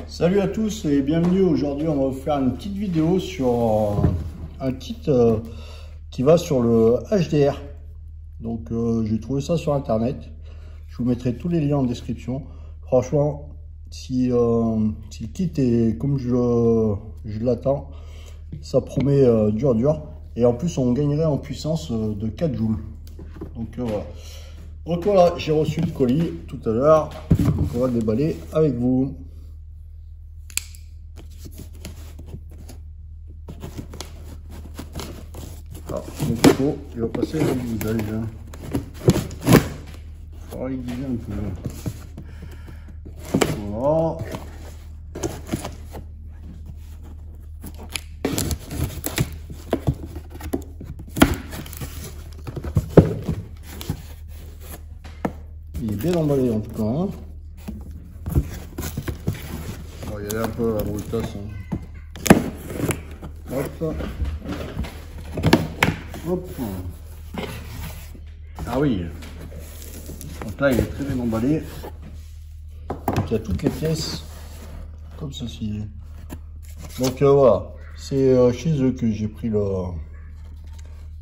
Salut à tous et bienvenue. Aujourd'hui on va vous faire une petite vidéo sur un kit qui va sur le HDR. Donc j'ai trouvé ça sur internet. Je vous mettrai tous les liens en description. Franchement, si le kit est comme je l'attends, ça promet dur. Et en plus on gagnerait en puissance de 4 joules. Donc voilà. Donc voilà, j'ai reçu le colis tout à l'heure. Donc on va le déballer avec vous. Alors, donc il va passer le visage. Il faudra aiguiser un peu. Voilà. Il est bien emballé en tout cas. Hein. On va y aller un peu à la brutasse. Hein. Hop. Hop. Ah oui. Donc là il est très bien emballé. Donc il y a toutes les pièces comme ceci. Donc voilà. C'est chez eux que j'ai pris le...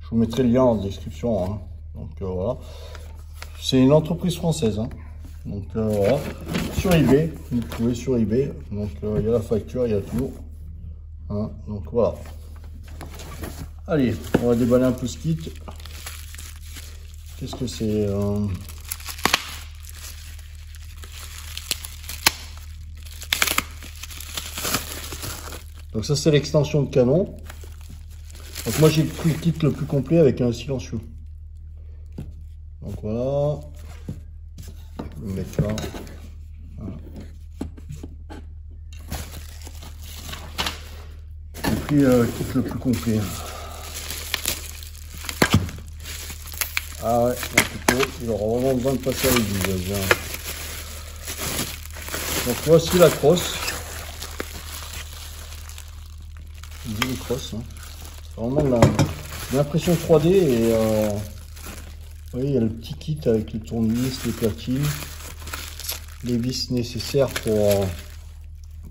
Je vous mettrai le lien en description. Hein. Donc voilà. C'est une entreprise française. Hein. Donc voilà. Sur eBay. Vous trouvez sur eBay. Donc il y a la facture, il y a tout. Hein. Donc voilà. Allez, on va déballer un peu ce kit. Qu'est-ce que c'est Donc ça c'est l'extension de canon. Donc moi j'ai pris le kit le plus complet avec un silencieux. Donc voilà. Je vais le mettre là. Voilà. J'ai pris le kit le plus complet. Ah ouais, il aura vraiment besoin de passer avec du gaz. Donc voici la crosse. Une crosse. Hein. C'est vraiment de l'impression 3D et vous voyez, il y a le petit kit avec les tournevis, les platines, les vis nécessaires pour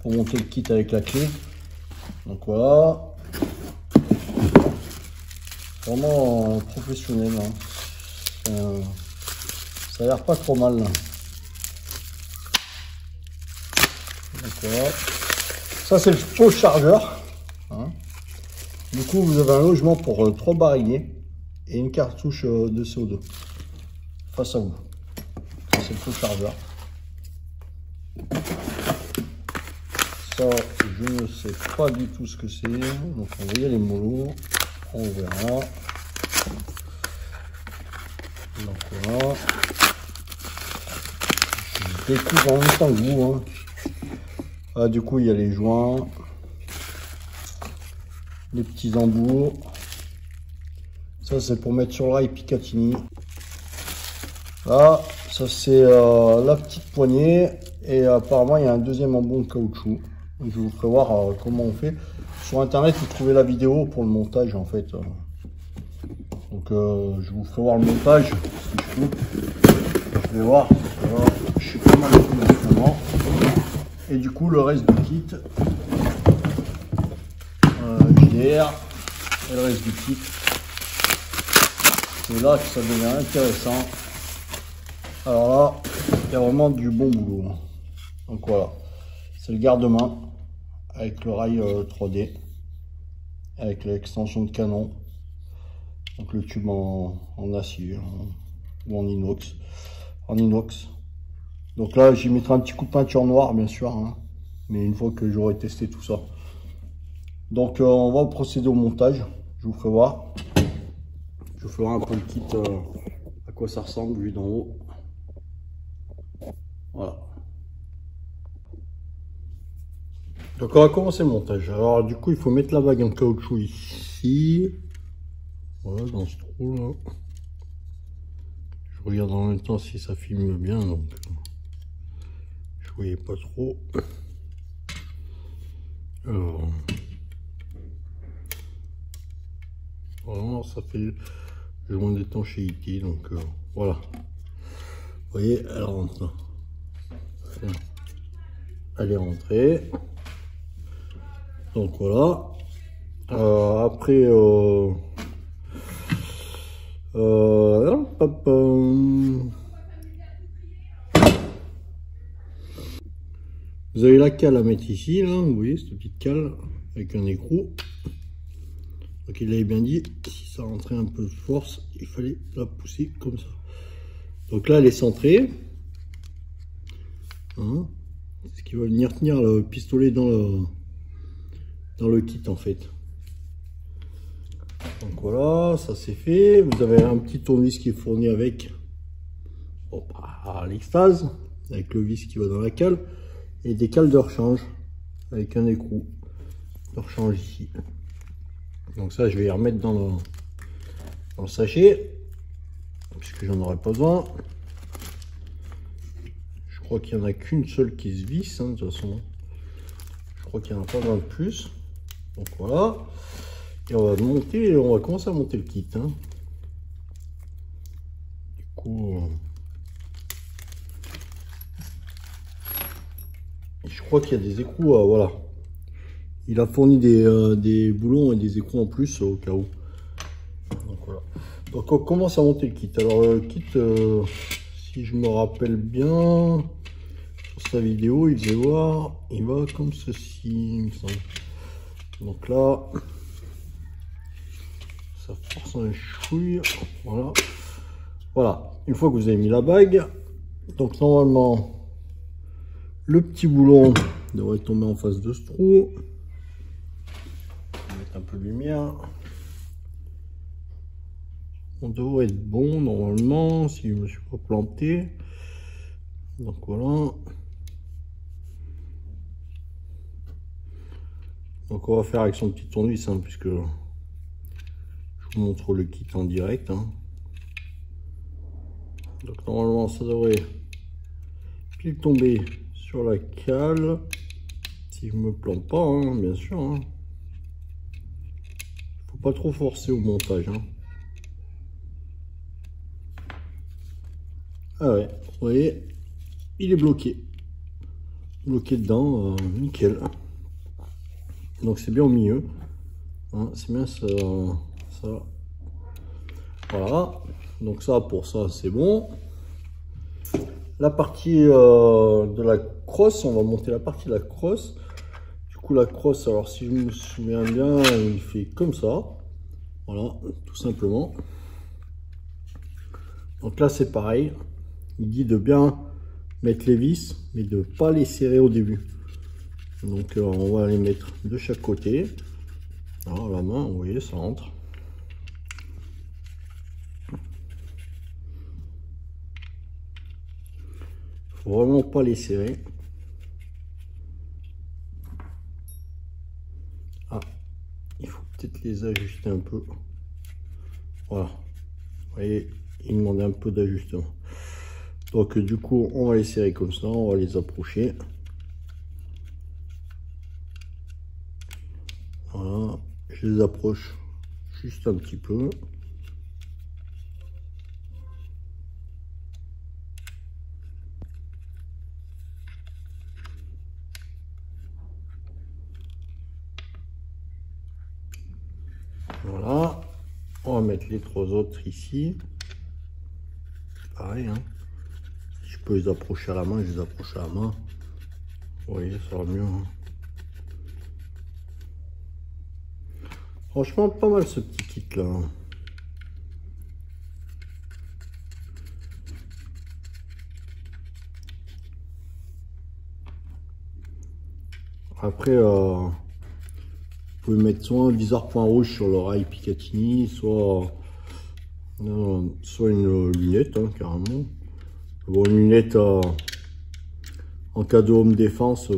monter le kit avec la clé. Donc voilà. Vraiment professionnel. Hein. Ça a l'air pas trop mal. Là. Donc voilà. Ça c'est le faux chargeur. Hein. Du coup vous avez un logement pour 3 barillet et une cartouche de CO2 face à vous. Ça c'est le faux chargeur. Ça je ne sais pas du tout ce que c'est. Donc on voit les molos. On verra. Donc voilà. Je découvre en même temps que vous. Hein. Ah, du coup il y a les joints. Les petits embours. Ça c'est pour mettre sur le rail Picatinny. Là, ça c'est la petite poignée. Et apparemment il y a un deuxième embout de caoutchouc. Donc, je vous ferai voir comment on fait. Sur internet vous trouvez la vidéo pour le montage en fait. Donc je vous ferai voir le montage si je peux. Je vais voir. Alors, je suis pas mal maintenant. Et du coup le reste du kit. JDR et le reste du kit. C'est là que ça devient intéressant. Alors là, il y a vraiment du bon boulot. Donc voilà, c'est le garde-main avec le rail 3D, avec l'extension de canon, donc le tube en acier ou en inox. Donc là, j'y mettrai un petit coup de peinture noire, bien sûr, hein, mais une fois que j'aurai testé tout ça. Donc on va procéder au montage, je vous ferai voir. Je vous ferai un peu le kit, à quoi ça ressemble vu d'en haut. Voilà. Donc on va commencer le montage. Alors du coup il faut mettre la bague en caoutchouc ici. Voilà, dans ce trou là. Je regarde en même temps si ça filme bien, donc je voyais pas trop. Alors... Vraiment, ça fait le joint d'étanchéité, donc voilà. Vous voyez, elle rentre là. elle est rentrée. Donc voilà. Après, vous avez la cale à mettre ici, là, vous voyez, cette petite cale avec un écrou. Donc il avait bien dit, si ça rentrait un peu de force, il fallait la pousser comme ça. Donc là, elle est centrée. Hein, ce qui va venir tenir le pistolet dans le kit en fait. Donc voilà, ça c'est fait. Vous avez un petit tournevis qui est fourni avec l'extase, avec le vis qui va dans la cale, et des cales de rechange avec un écrou de rechange ici. Donc ça je vais y remettre dans le sachet puisque j'en aurai pas besoin. Je crois qu'il n'y en a qu'une seule qui se visse, hein, de toute façon. Je crois qu'il n'y en a pas besoin de plus. Donc voilà. Et on va commencer à monter le kit. Hein. Du coup, je crois qu'il y a des écrous. Voilà. Il a fourni des boulons et des écrous en plus au cas où. Donc voilà. Donc on commence à monter le kit. Alors le kit, si je me rappelle bien, sur sa vidéo, il faisait voir, il va comme ceci, il me semble. Donc là, ça force un chouille. Voilà. Voilà. Une fois que vous avez mis la bague, donc normalement, le petit boulon devrait tomber en face de ce trou. On va mettre un peu de lumière. On devrait être bon normalement si je ne me suis pas planté. Donc voilà. Donc on va faire avec son petit tournevis hein, puisque je vous montre le kit en direct. Hein. Donc normalement ça devrait pile tomber sur la cale. Si je me plante pas, hein, bien sûr. Hein. Faut pas trop forcer au montage. Hein. Ah ouais, vous voyez, il est bloqué. Bloqué dedans, nickel. Donc c'est bien au milieu. Hein, c'est bien ça. Voilà. Donc ça, pour ça, c'est bon. La partie de la crosse, on va monter la partie de la crosse. Du coup, la crosse, alors si je me souviens bien, il fait comme ça. Voilà, tout simplement. Donc là, c'est pareil. Il dit de bien mettre les vis, mais de ne pas les serrer au début. Donc on va les mettre de chaque côté. Alors la main, vous voyez, ça rentre. Faut vraiment pas les serrer. Ah, il faut peut-être les ajuster un peu. Voilà. Vous voyez, il demande un peu d'ajustement. Donc du coup, on va les serrer comme ça, on va les approcher. Voilà, je les approche juste un petit peu. Voilà, on va mettre les trois autres ici. Pareil, hein. Si je peux les approcher à la main, je les approche à la main. Vous voyez, ça va mieux. Hein. Franchement, pas mal ce petit kit là. Après, vous pouvez mettre soit un viseur point rouge sur le rail Picatinny, soit une lunette, hein, carrément. Bon, une lunette en cas de home défense,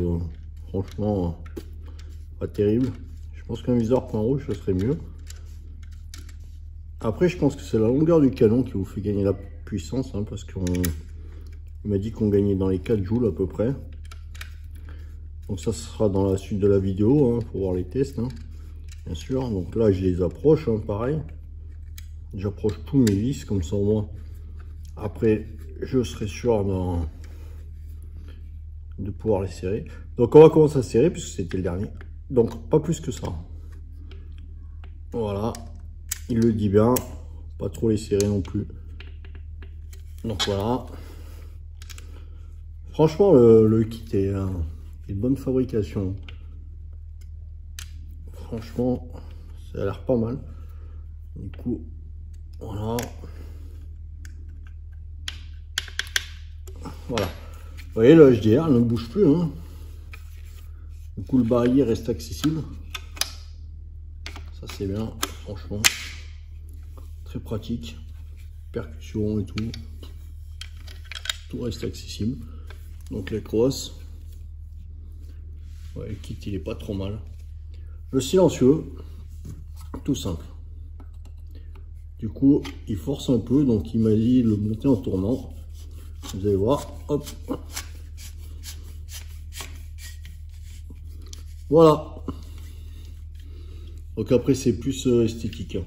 franchement, pas terrible. Je pense qu'un viseur point rouge, ce serait mieux. Après, je pense que c'est la longueur du canon qui vous fait gagner la puissance, hein, parce qu'on m'a dit qu'on gagnait dans les 4 joules à peu près. Donc ça, ce sera dans la suite de la vidéo, hein, pour voir les tests, hein, bien sûr. Donc là, je les approche, hein, pareil. J'approche tous mes vis, comme ça au moins. Après, je serai sûr de pouvoir les serrer. Donc on va commencer à serrer puisque c'était le dernier. Donc pas plus que ça. Voilà, il le dit bien, pas trop les serrer non plus. Donc voilà. Franchement le kit est une bonne fabrication. Franchement ça a l'air pas mal. Du coup voilà. Voilà. Vous voyez, le HDR ne bouge plus. Hein. Du coup, le barillet reste accessible. Ça, c'est bien, franchement. Très pratique. Percussion et tout. Tout reste accessible. Donc, les crosses. Ouais, le kit, il est pas trop mal. Le silencieux, tout simple. Du coup, il force un peu. Donc, il m'a dit de le monter en tournant. Vous allez voir, hop. Voilà. Donc après c'est plus esthétique. Hein.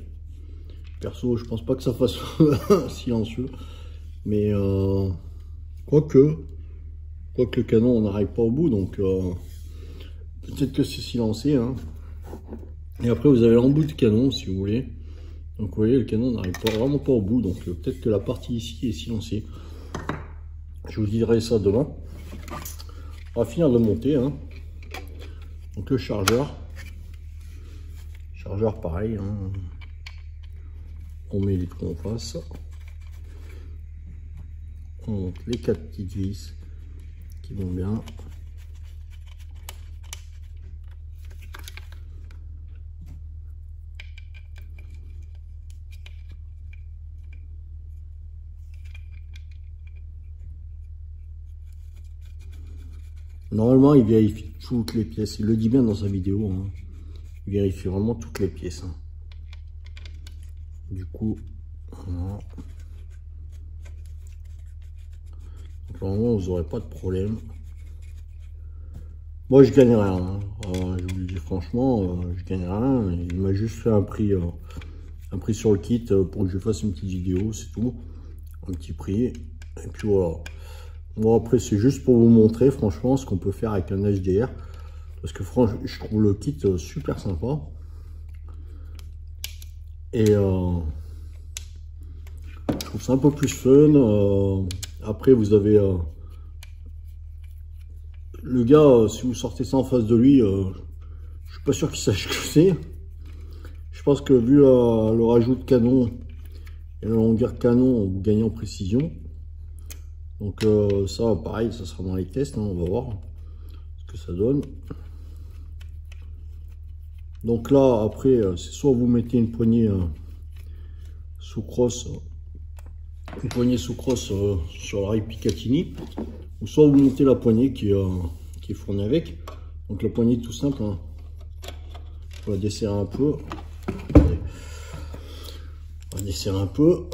Perso, je pense pas que ça fasse silencieux, mais quoique le canon on n'arrive pas au bout, donc peut-être que c'est silencieux. Hein. Et après vous avez l'embout de canon si vous voulez. Donc vous voyez le canon n'arrive vraiment pas au bout, donc peut-être que la partie ici est silencieux. Je vous dirai ça demain. On va finir de monter. Hein. Donc le chargeur pareil. Hein. On met les trous en face. On monte les 4 petites vis qui vont bien. Normalement, il vérifie toutes les pièces. Il le dit bien dans sa vidéo. Hein. Il vérifie vraiment toutes les pièces. Hein. Du coup, voilà. Donc, normalement, vous n'aurez pas de problème. Moi, je gagne rien. Hein. Je vous le dis franchement, je gagne rien. Il m'a juste fait un prix sur le kit pour que je fasse une petite vidéo, c'est tout. Un petit prix. Et puis voilà. Bon, après, c'est juste pour vous montrer, franchement, ce qu'on peut faire avec un HDR. Parce que, franchement, je trouve le kit super sympa. Et je trouve ça un peu plus fun. Après, vous avez le gars, si vous sortez ça en face de lui, je suis pas sûr qu'il sache ce que c'est. Je pense que vu le rajout de canon et la longueur canon, vous gagnez en précision. Donc ça, pareil, ça sera dans les tests, hein, on va voir ce que ça donne. Donc là, après, c'est soit vous mettez une poignée sous crosse, sur la rail Picatinny, ou soit vous montez la poignée qui est fournie avec. Donc la poignée tout simple, hein. On va desserrer un peu. On va desserrer un peu.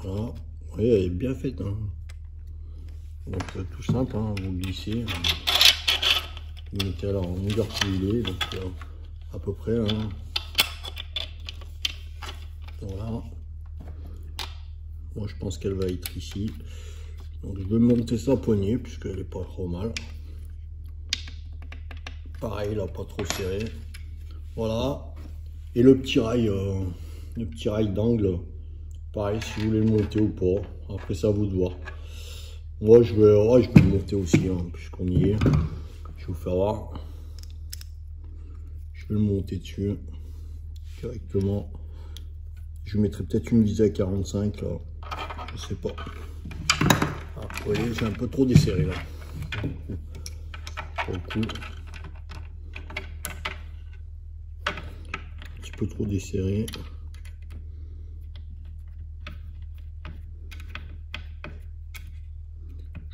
Voilà. Vous voyez, elle est bien faite. Hein. Donc tout simple, hein, vous glissez. Vous mettez alors en longueur qu'il est, donc à peu près. Hein. Voilà. Moi je pense qu'elle va être ici. Donc je vais monter sa poignée puisqu'elle n'est pas trop mal. Pareil, là pas trop serré. Voilà. Et le petit rail d'angle. Pareil, si vous voulez le monter ou pas. Après c'est à vous de voir. Moi je vais le monter aussi, hein, puisqu'on y est. Je vais vous faire voir. Je vais le monter dessus directement. Je mettrai peut-être une visée à 45 là. Je sais pas. Ah, vous voyez, j'ai un peu trop desserré là. Pour le coup. Un petit peu trop desserré.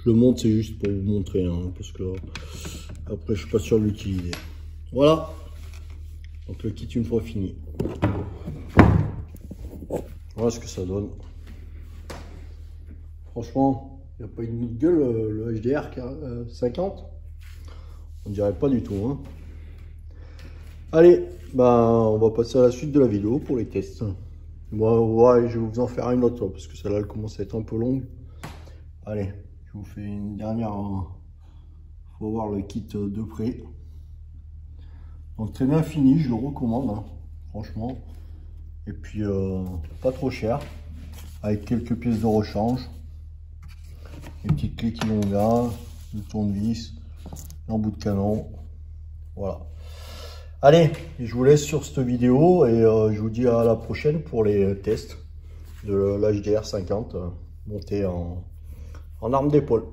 Je le monte, c'est juste pour vous montrer, hein, parce que après je suis pas sûr de l'utiliser. Voilà. Donc le kit une fois fini. Voilà ce que ça donne. Franchement, il n'y a pas une gueule le HDR 50. On dirait pas du tout. Hein. Allez, on va passer à la suite de la vidéo pour les tests. Moi, ouais, je vais vous en faire une autre parce que celle-là elle commence à être un peu longue. Allez, je Je vous fais une dernière. Faut voir le kit de près. Donc très bien fini, je le recommande, hein, franchement. Et puis pas trop cher, avec quelques pièces de rechange. Les petites clés qui vont bien, le tournevis, l'embout de canon. Voilà. Allez, je vous laisse sur cette vidéo et je vous dis à la prochaine pour les tests de l'HDR 50 monté en arme d'épaule.